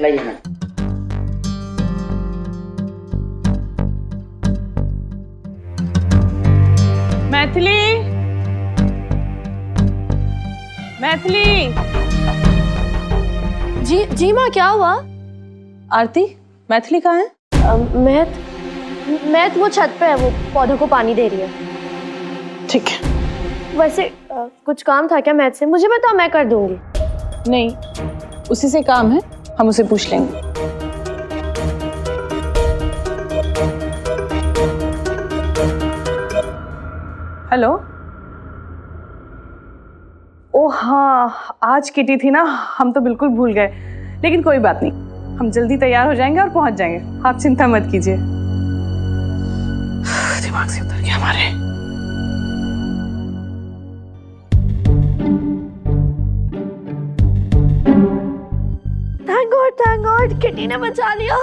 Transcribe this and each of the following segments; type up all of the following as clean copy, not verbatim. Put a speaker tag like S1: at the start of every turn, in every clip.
S1: लाइए मैम।
S2: मैथिली, मैथिली।
S3: जी जी माँ, क्या हुआ?
S2: आरती, मैथिली कहाँ है?
S3: महत वो छत पे है, वो पौधों को पानी दे रही है।
S2: ठीक है।
S3: वैसे कुछ काम था क्या महत से? मुझे बताओ, मैं कर दूंगी।
S2: नहीं, उसी से काम है, हम उसे पूछ लेंगे। हेलो। ओ हाँ, आज किटी थी ना, हम तो बिल्कुल भूल गए। लेकिन कोई बात नहीं, हम जल्दी तैयार हो जाएंगे और पहुंच जाएंगे, आप चिंता मत कीजिए। दिमाग से उतर गया हमारे।
S3: थैंक गॉड, किटी ने बचा लिया।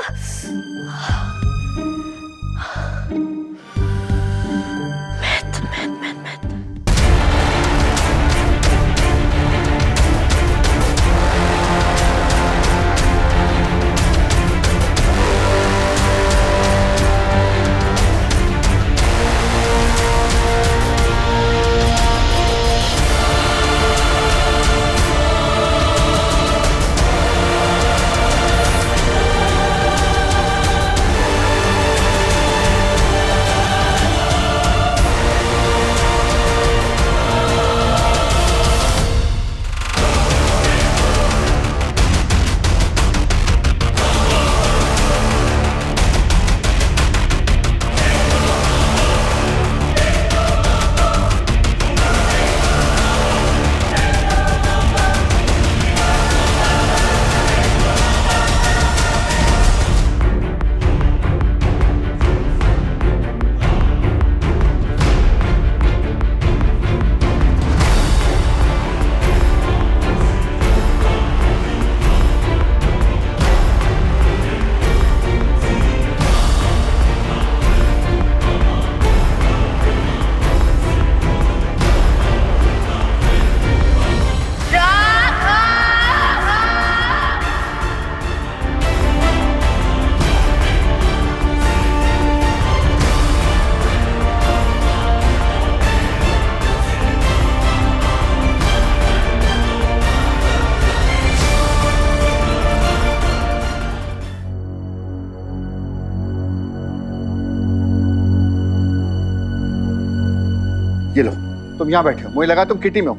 S4: ये लो, तुम यहाँ बैठे हो, मुझे लगा तुम किटी में हो।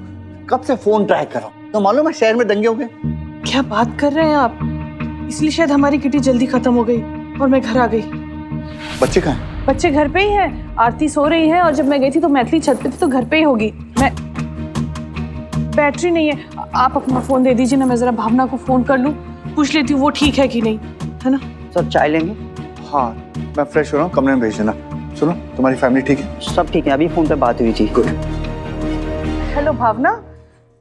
S4: कब से फोन ट्राई कर रहा हूँ, तो मालूम है शहर में दंगे हो गए।
S2: क्या बात कर रहे हैं आप? इसलिए शायद हमारी किटी जल्दी खत्म हो गई और मैं घर आ गई।
S4: बच्चे कहाँ हैं?
S2: बच्चे घर पे ही हैं। आरती सो रही है और जब मैं गई थी तो मैथिली छत पे थी, तो घर पे ही होगी। मैं बैटरी नहीं है, आप अपना फोन दे दीजिए ना, मैं जरा भावना को फोन कर लूं, पूछ लेती हूँ वो ठीक है कि नहीं, है ना?
S1: सर चाय लेंगे?
S4: हाँ, मैं फ्रेश हो रहा हूँ, कमरे में भेज देना। सुनो, तुम्हारी फैमिली ठीक है?
S1: सब ठीक है, अभी फोन पे बात हुई थी।
S4: गुड।
S2: हेलो भावना,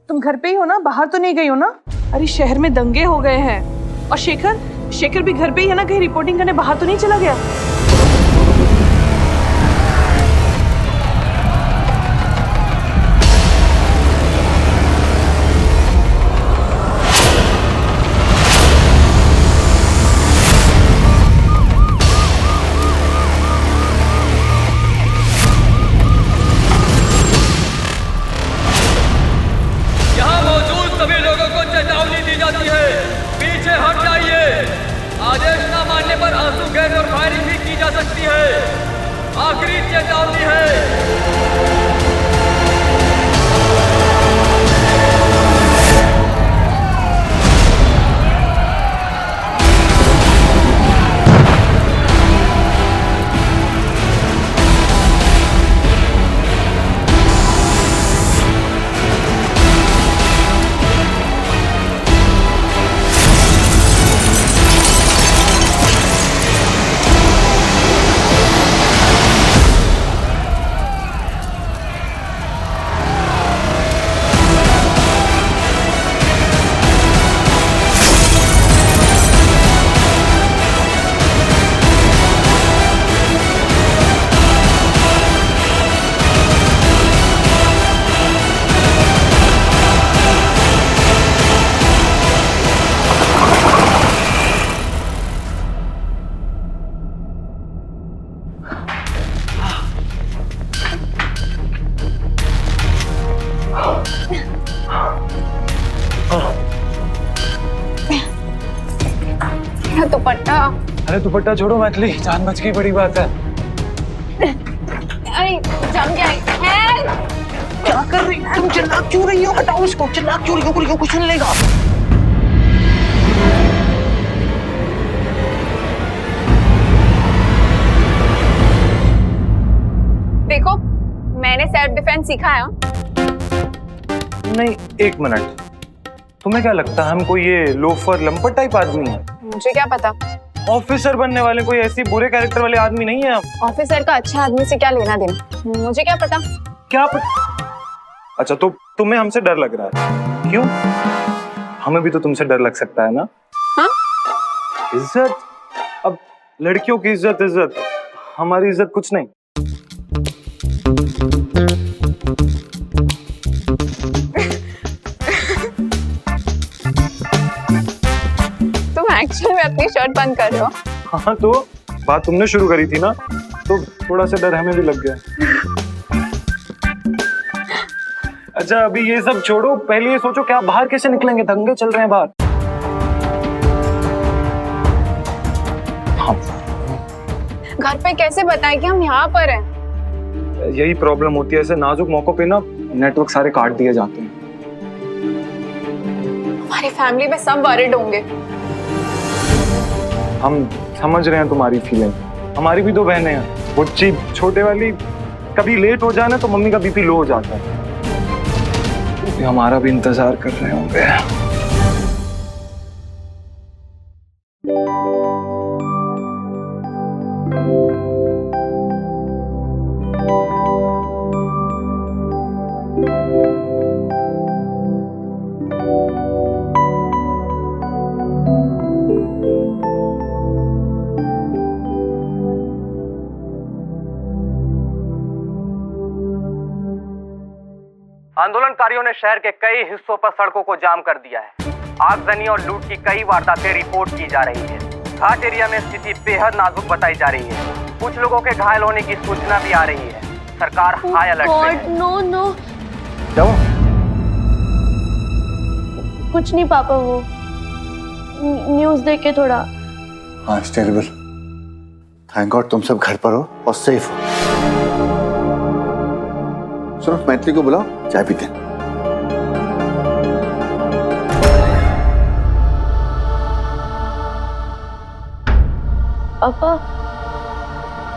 S2: तुम घर पे ही हो ना? बाहर तो नहीं गई हो ना? अरे शहर में दंगे हो गए हैं। और शेखर भी घर पे ही है ना? कहीं रिपोर्टिंग करने बाहर तो नहीं चला गया?
S5: आखिरी चेतावनी है।
S6: दुपट्टा।
S7: अरे दुपट्टा छोड़ो मैथिली, जान बच गई, बड़ी बात है।
S6: अरे जम गया है।
S1: क्या कर रही हो तुम? चिल्ला क्यों रही हो? हटाओ इसको, चिल्ला क्यों रही हो? कोई कुछ सुन लेगा।
S6: देखो मैंने सेल्फ डिफेंस सीखा है।
S7: नहीं, एक मिनट, तुम्हें क्या लगता है हम कोई ये लोफर लंपट टाइप आदमी है?
S6: मुझे क्या पता,
S7: ऑफिसर बनने वाले कोई ऐसी बुरे कैरेक्टर वाले आदमी नहीं है हम।
S6: ऑफिसर का अच्छा आदमी से क्या लेना देना, मुझे क्या पता।
S7: क्या पता? अच्छा तो तुम्हें हमसे डर लग रहा है, क्यों? हमें भी तो तुमसे डर लग सकता है ना?
S6: हाँ?
S7: इज्जत, अब लड़कियों की इज्जत, इज्जत, हमारी इज्जत कुछ नहीं।
S6: तुम एक्चुअली में अपनी शर्ट बंद कर रहे हो।
S7: हाँ तो बात तुमने शुरू करी थी ना, तो थोड़ा सा डर हमें भी लग गया। अच्छा अभी ये सब छोड़ो, पहले ये सोचो क्या बाहर कैसे निकलेंगे, दंगे चल रहे हैं बाहर। हाँ।
S6: घर पे कैसे बताएं कि हम यहाँ पर हैं?
S7: यही प्रॉब्लम होती है, ऐसे नाजुक मौकों पे ना नेटवर्क सारे काट दिए जाते हैं।
S6: हमारी फैमिली में सब वरिड होंगे।
S7: हम समझ रहे हैं तुम्हारी फीलिंग, हमारी भी दो बहनें हैं, बुच्ची छोटे वाली, कभी लेट हो जाना तो मम्मी का बीपी लो हो जाता है, ये हमारा भी इंतजार कर रहे होंगे।
S8: आंदोलनकारियों ने शहर के कई हिस्सों पर सड़कों को जाम कर दिया है। आगजनी और लूट की कई वारदातें रिपोर्ट की जा रही है। घाट एरिया में स्थिति बेहद नाजुक बताई जा रही है। कुछ लोगों के घायल होने की सूचना भी आ रही है। सरकार हाई अलर्ट पे है।
S3: नो नो,
S4: क्या हुआ?
S3: कुछ नहीं पापा, वो न्यूज़ देख के थोड़ा।
S4: हाँ इट्स टेरिबल। थैंक गॉड तुम सब घर पर हो और सेफ हो। सुनो मैथिली को बुलाओ, चाय पीते हैं।
S3: पापा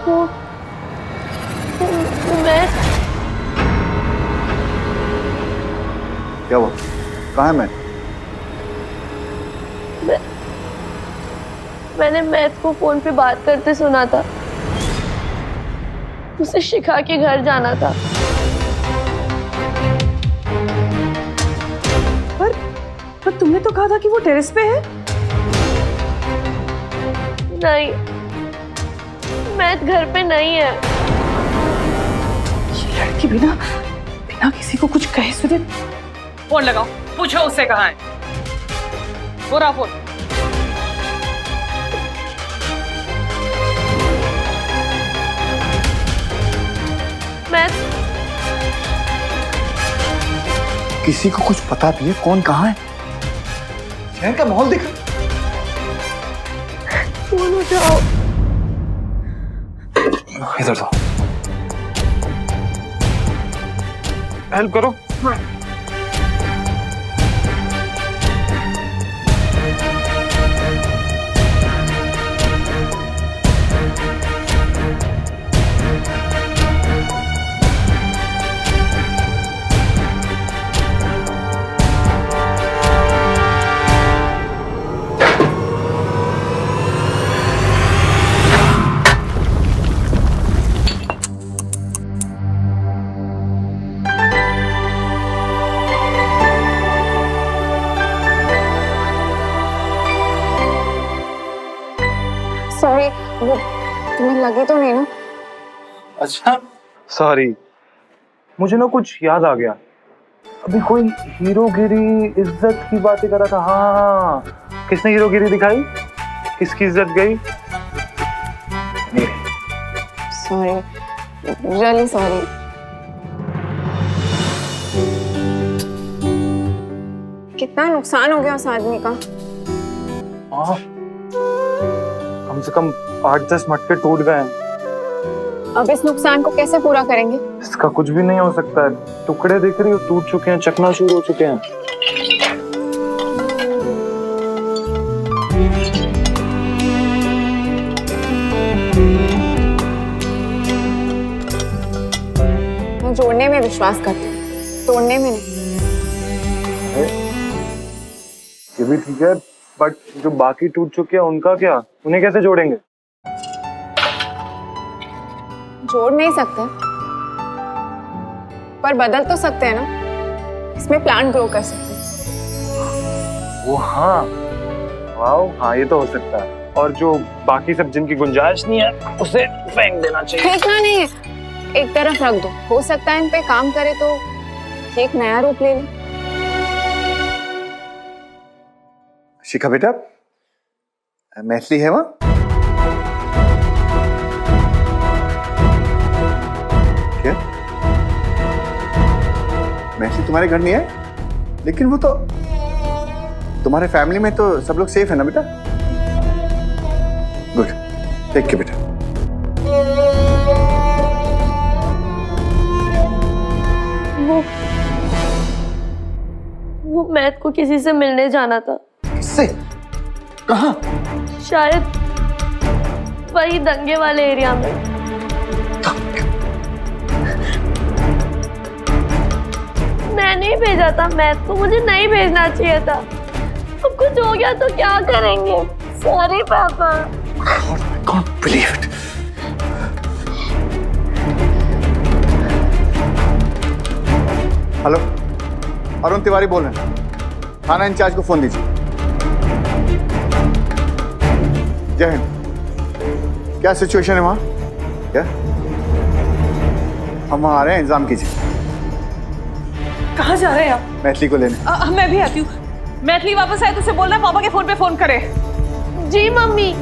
S3: वो मैं
S4: क्या हुआ? कहाँ है मैं?
S3: मैंने मैथ को फोन पे बात करते सुना था। उसे शिखा के घर जाना था।
S2: पर तुमने तो कहा था कि वो टेरेस पे है।
S3: नहीं, मैथ घर पे नहीं है।
S2: ये लड़की बिना बिना किसी को कुछ कहे सुने। फोन लगाओ, पूछो उससे कहाँ है। वो रहा फोन।
S3: मैथ,
S4: किसी को कुछ पता भी है कौन कहाँ है? शहर का माहौल देखा।
S3: फोन उठाओ।
S7: इधर तो हेल्प करो।
S6: सॉरी, वो तुम्हें लगी तो नहीं ना?
S7: अच्छा सॉरी, मुझे ना कुछ याद आ गया। अभी कोई हीरोगिरी इज्जत की बातें कर रहा था। हाँ, किसने हीरोगिरी दिखाई? किसकी इज्जत गई?
S6: Sorry, really sorry. कितना नुकसान हो गया उस आदमी का।
S7: हाँ कम से कम 8-10 मटके टूट गए हैं।
S6: अब इस नुकसान को कैसे पूरा करेंगे?
S7: इसका कुछ भी नहीं हो सकता है। टुकड़े दिख रही हो, टूट चुके हैं, चकनाचूर हो चुके हैं।
S6: मैं जोड़ने में विश्वास करती हूँ, तोड़ने में नहीं।
S7: ये भी ठीक है, बट जो बाकी टूट चुके हैं उनका क्या? उन्हें कैसे जोड़ेंगे?
S6: जोड़ नहीं सकते, पर बदल तो सकते हैं ना। इसमें प्लांट ग्रो कर सकते हैं।
S7: वो हाँ, वाओ, हाँ ये तो हो सकता है। और जो बाकी सब जिनकी गुंजाइश नहीं है उसे फेंक देना चाहिए।
S6: फेंकना नहीं है, एक तरफ रख दो। हो सकता है इन पे काम करे तो ये एक नया रूप ले ले।
S4: शिखा बेटा, मैथिली है वहाँ? क्या? मैथिली तुम्हारे घर नहीं है? लेकिन वो तो तुम्हारे फैमिली में तो सब लोग सेफ है ना बेटा? गुड, टेक केयर बेटा।
S3: वो मैथ को किसी से मिलने जाना था।
S4: किससे? कहाँ?
S3: शायद वही दंगे वाले एरिया में। मैं नहीं भेजा था मैथ को, मुझे नहीं भेजना चाहिए था। अब कुछ हो गया तो क्या करेंगे? सॉरी पापा।
S4: I can't believe it. Hello, Arun Tiwari बोल रहे हैं। थाना इंचार्ज को फोन दीजिए। जय हिंद। क्या सिचुएशन है वहाँ? क्या? हम वहाँ आ रहे हैं, इंतजाम कीजिए।
S2: कहाँ जा रहे हैं आप?
S4: मैथिली को लेने।
S2: मैं भी आती हूँ। मैथिली वापस आए तो उसे बोलना पापा के फोन पे फोन करे।
S3: जी मम्मी।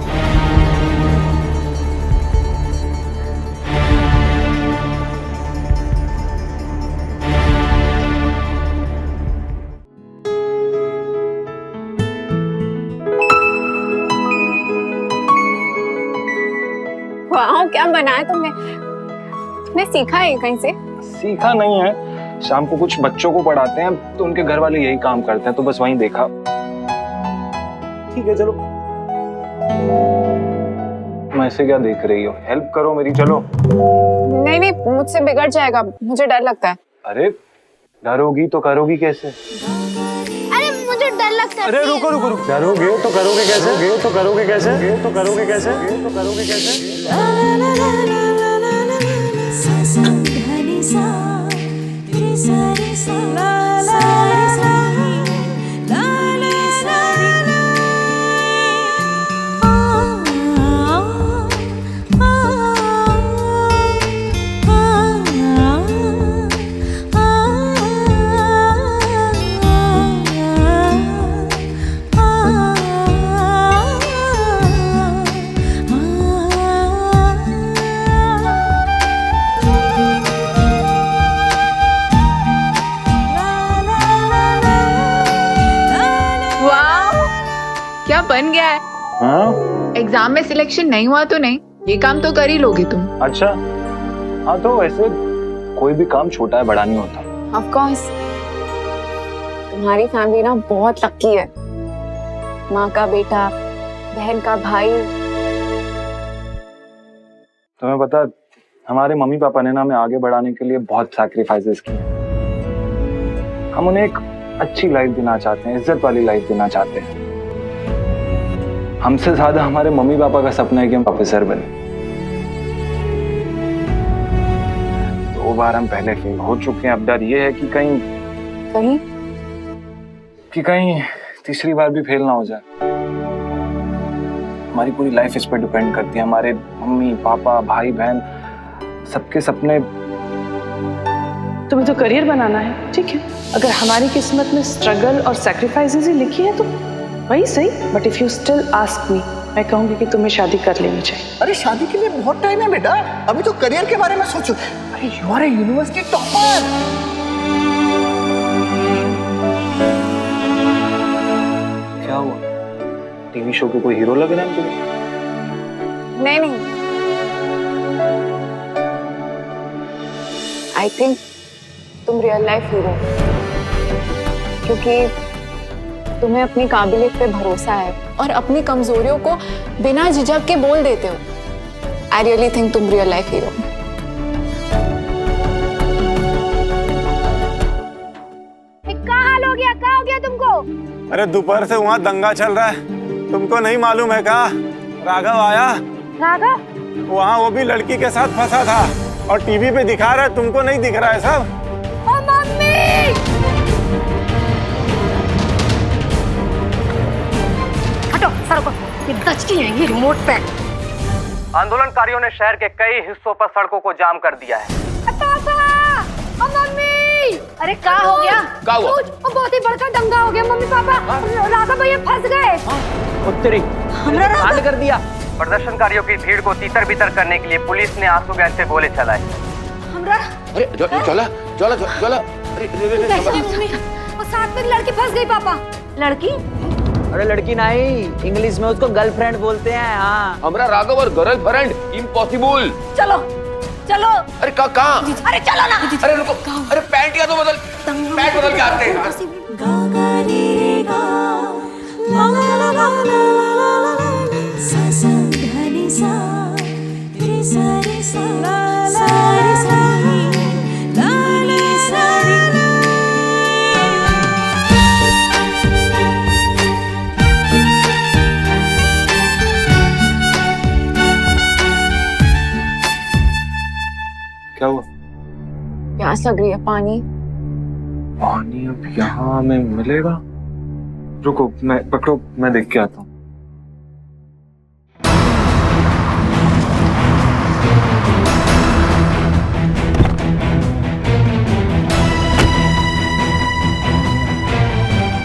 S6: वाह, क्या बनाया तुमने सीखा है कहीं से?
S7: सीखा नहीं है, शाम को कुछ बच्चों को पढ़ाते हैं तो उनके घर वाले यही काम करते हैं, तो बस वहीं देखा। ठीक है चलो। मैं ऐसे क्या देख रही हो? हेल्प करो मेरी, चलो।
S6: नहीं नहीं, मुझसे बिगड़ जाएगा, मुझे डर लगता है।
S7: अरे डरोगी तो करोगी कैसे?
S3: अरे मुझे डर लगता है।
S7: अरे रुको रुको रुको, डरोगे तो करोगे कैसे? तो करोगे कैसे? तो करोगे कैसे? तो करोगे कैसे?
S9: क्या बन गया है?
S7: हाँ?
S9: एग्जाम में सिलेक्शन नहीं हुआ तो नहीं, ये काम तो कर ही लोगे तुम।
S7: अच्छा, हाँ तो वैसे कोई भी काम छोटा है बड़ा नहीं होता।
S6: ऑफ कोर्स, तुम्हारी फैमिली ना बहुत लकी है। माँ का बेटा, बहन का भाई।
S7: तुम्हें पता, हमारे मम्मी पापा ने ना हमें आगे बढ़ाने के लिए बहुत सैक्रिफाइसेस किए। हम उन्हें एक अच्छी लाइफ देना चाहते हैं, इज्जत वाली लाइफ देना चाहते हैं। हमसे ज्यादा हमारे मम्मी पापा का सपना है कि हम प्रोफेसर बने। 2 बार हम पहले फेल हो चुके हैं। अब डर ये है कि कहीं तीसरी बार भी फेल ना हो जाए। हमारी पूरी लाइफ इस पर डिपेंड करती है। हमारे मम्मी पापा, भाई बहन, सबके सपने।
S2: तुम्हें तो करियर बनाना है, ठीक है। अगर हमारी किस्मत में स्ट्रगल और सैक्रिफाइसेस ही लिखी है तो वही सही। But if you still ask me, मैं कहूंगी कि तुम्हें शादी कर लेनी चाहिए।
S1: अरे शादी के लिए बहुत टाइम है बेटा, अभी तो करियर के बारे में सोचो। अरे you are a university topper.
S7: क्या हुआ? टीवी शो के कोई हीरो लग रहे हैं तुम्हें?
S6: नहीं नहीं, आई थिंक तुम रियल लाइफ हीरो हो, क्योंकि तुम्हें अपनी काबिलियत पे भरोसा है और अपनी कमजोरियों को बिना झिझक के बोल देते हो। आई रियली थिंक तुम रियल लाइफ हीरो हो।
S3: कहाँ हो गया तुमको?
S10: अरे दोपहर से वहाँ दंगा चल रहा है, तुमको नहीं मालूम है क्या? राघव आया,
S3: राघव
S10: वहाँ वो भी लड़की के साथ फंसा था और टीवी पे दिखा रहा है, तुमको नहीं दिख रहा है सब?
S3: ओ मम्मी! हटो सर को, ये दचकी है ये रिमोट पे।
S8: आंदोलनकारियों ने शहर के कई हिस्सों पर सड़कों को जाम कर दिया है।
S3: पापा! ओ मम्मी! अरे क्या हो गया?
S5: क्या हुआ?
S3: ओ बहुत ही बड़का दंगा हो गया मम्मी पापा। राघव भैया फंस गए।
S5: उत्तरी कांड कर दिया।
S8: प्रदर्शनकारियों की भीड़ को तीतर बितर करने के लिए पुलिस ने आंसू गैस से गोले चलाए।
S5: अरे चला चला चला।
S3: मम्मी और साथ में लड़की फंस गई पापा। लड़की?
S5: अरे लड़की नहीं, इंग्लिश में उसको गर्लफ्रेंड बोलते हैं। हाँ, हमारा राघव और गर्लफ्रेंड इम्पॉसिबल।
S3: चलो चलो।
S5: अरे कहाँ?
S3: अरे चलो ना।
S5: अरे रुको, अरे पैंट या तो बदल, पैंट बदल के आते हैं।
S7: क्या हुआ?
S6: प्यास लग रही है, पानी।
S7: पानी अब यहाँ में मिलेगा? रुको, मैं पकड़ो, मैं देख के आता हूँ।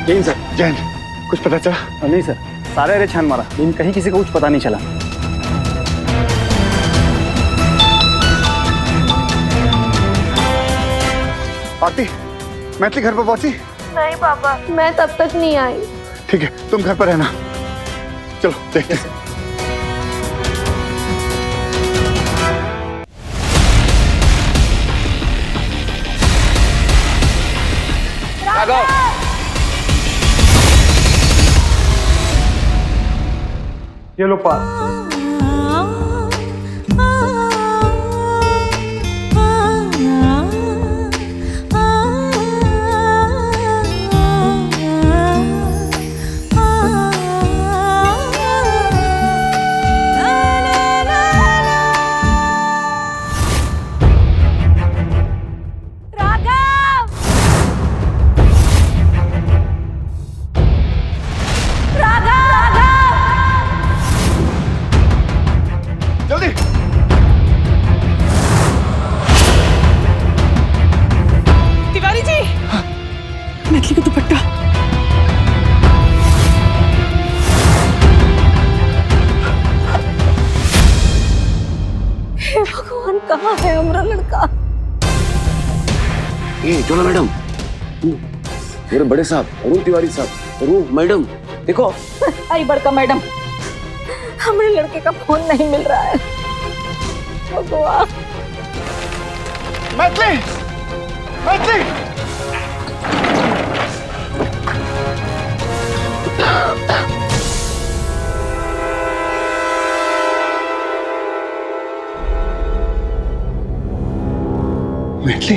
S4: जैन सर, जैन, कुछ पता चला?
S11: नहीं सर, सारे एरिया छान मारा लेकिन कहीं किसी को कुछ पता नहीं चला।
S4: आरती, मैथिली घर पर पहुंची?
S3: नहीं पापा, मैं तब तक नहीं आई।
S4: ठीक है, तुम घर पर रहना। चलो देखते हैं।
S5: राघव,
S7: ये लो पास।
S2: मैथिली का दुपट्टा।
S3: हे भगवान, कहाँ है हमारा लड़का?
S5: ये चलो मैडम, मेरे बड़े साहब अरुण तिवारी साहब, अरुण मैडम देखो।
S3: अरे बड़का मैडम, हमारे लड़के का फोन नहीं मिल रहा है। भगवान।
S4: मैथिली, मैथिली, मैथिली,